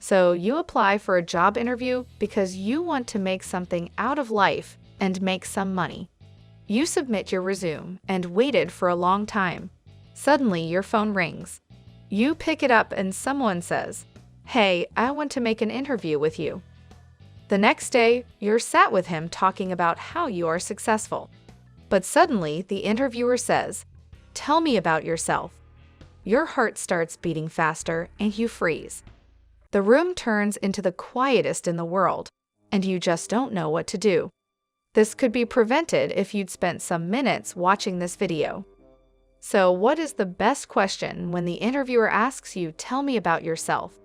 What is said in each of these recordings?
So you apply for a job interview because you want to make something out of life and make some money. You submit your resume and waited for a long time. Suddenly, your phone rings. You pick it up and someone says, "Hey, I want to make an interview with you." The next day, you're sat with him talking about how you are successful. But suddenly, the interviewer says, "Tell me about yourself." Your heart starts beating faster and you freeze. The room turns into the quietest in the world, and you just don't know what to do. This could be prevented if you'd spent some minutes watching this video. So, what is the best question when the interviewer asks you, "Tell me about yourself"?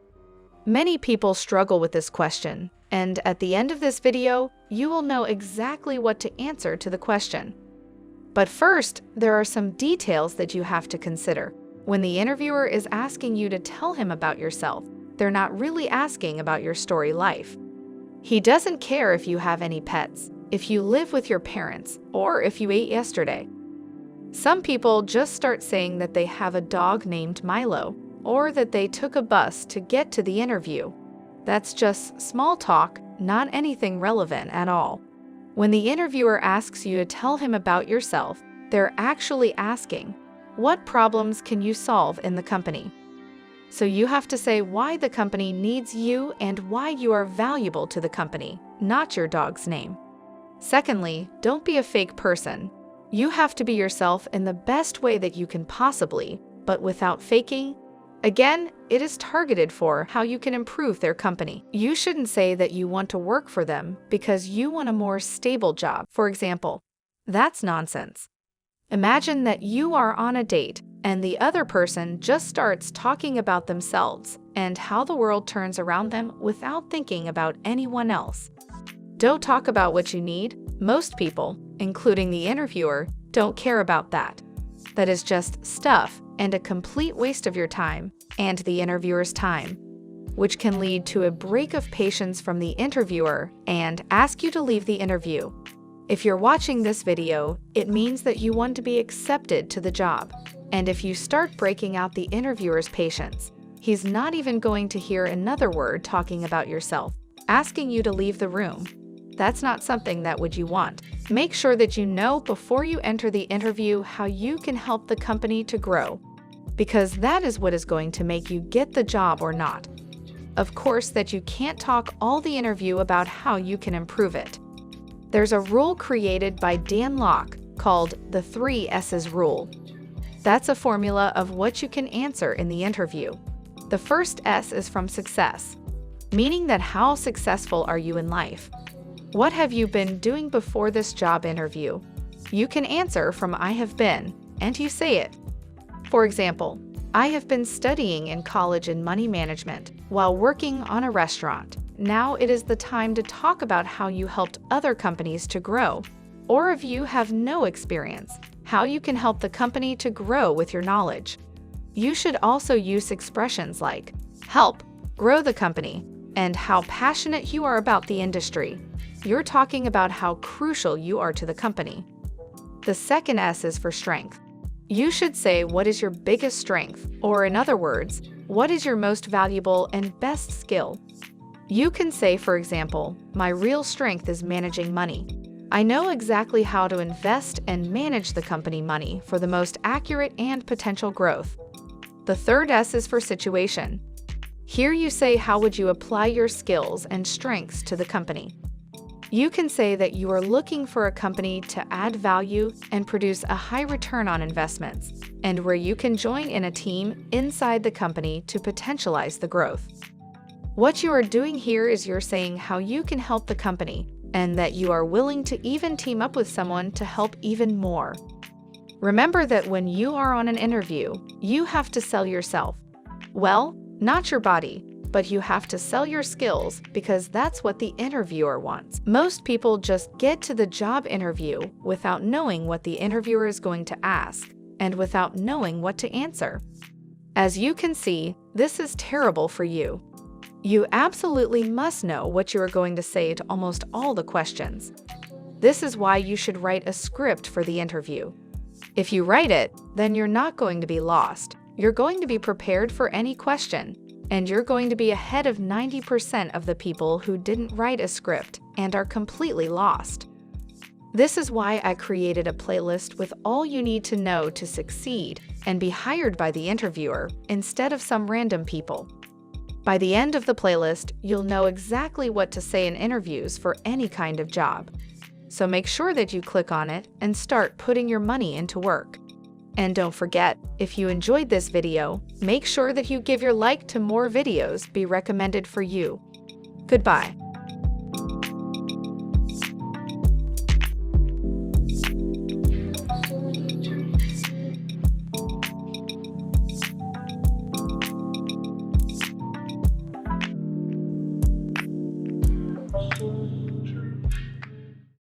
Many people struggle with this question, and at the end of this video, you will know exactly what to answer to the question. But first, there are some details that you have to consider. When the interviewer is asking you to tell him about yourself, they're not really asking about your story life. He doesn't care if you have any pets, if you live with your parents, or if you ate yesterday. Some people just start saying that they have a dog named Milo, or that they took a bus to get to the interview. That's just small talk, not anything relevant at all. When the interviewer asks you to tell him about yourself, they're actually asking, "What problems can you solve in the company?" So you have to say why the company needs you and why you are valuable to the company, not your dog's name. Secondly, don't be a fake person. You have to be yourself in the best way that you can possibly, but without faking. Again, it is targeted for how you can improve their company. You shouldn't say that you want to work for them because you want a more stable job, for example. That's nonsense. Imagine that you are on a date and the other person just starts talking about themselves and how the world turns around them without thinking about anyone else. Don't talk about what you need. Most people, including the interviewer, don't care about that. That is just stuff and a complete waste of your time and the interviewer's time, which can lead to a break of patience from the interviewer and ask you to leave the interview. If you're watching this video, it means that you want to be accepted to the job. And if you start breaking out the interviewer's patience, he's not even going to hear another word talking about yourself, asking you to leave the room. That's not something that would you want. Make sure that you know before you enter the interview how you can help the company to grow, because that is what is going to make you get the job or not. Of course, that you can't talk all the interview about how you can improve it. There's a rule created by Dan Lok called the 3 S's rule. That's a formula of what you can answer in the interview. The first S is from success, meaning that how successful are you in life? What have you been doing before this job interview? You can answer from "I have been," and you say it. For example, "I have been studying in college in money management while working on a restaurant. Now it is the time to talk about how you helped other companies to grow." Or if you have no experience, how you can help the company to grow with your knowledge. You should also use expressions like "help," "grow the company," and "how passionate you are about the industry." You're talking about how crucial you are to the company. The second S is for strength. You should say what is your biggest strength, or in other words, what is your most valuable and best skill. You can say, for example, "My real strength is managing money. I know exactly how to invest and manage the company money for the most accurate and potential growth." The third S is for situation. Here you say how would you apply your skills and strengths to the company. You can say that you are looking for a company to add value and produce a high return on investments, and where you can join in a team inside the company to potentialize the growth. What you are doing here is you're saying how you can help the company, and that you are willing to even team up with someone to help even more. Remember that when you are on an interview, you have to sell yourself. Well, not your body, but you have to sell your skills because that's what the interviewer wants. Most people just get to the job interview without knowing what the interviewer is going to ask and without knowing what to answer. As you can see, this is terrible for you. You absolutely must know what you are going to say to almost all the questions. This is why you should write a script for the interview. If you write it, then you're not going to be lost. You're going to be prepared for any question. and you're going to be ahead of 90% of the people who didn't write a script and are completely lost. This is why I created a playlist with all you need to know to succeed and be hired by the interviewer instead of some random people. By the end of the playlist, you'll know exactly what to say in interviews for any kind of job. So make sure that you click on it and start putting your money into work. And don't forget, if you enjoyed this video, make sure that you give your like to more videos be recommended for you. Goodbye.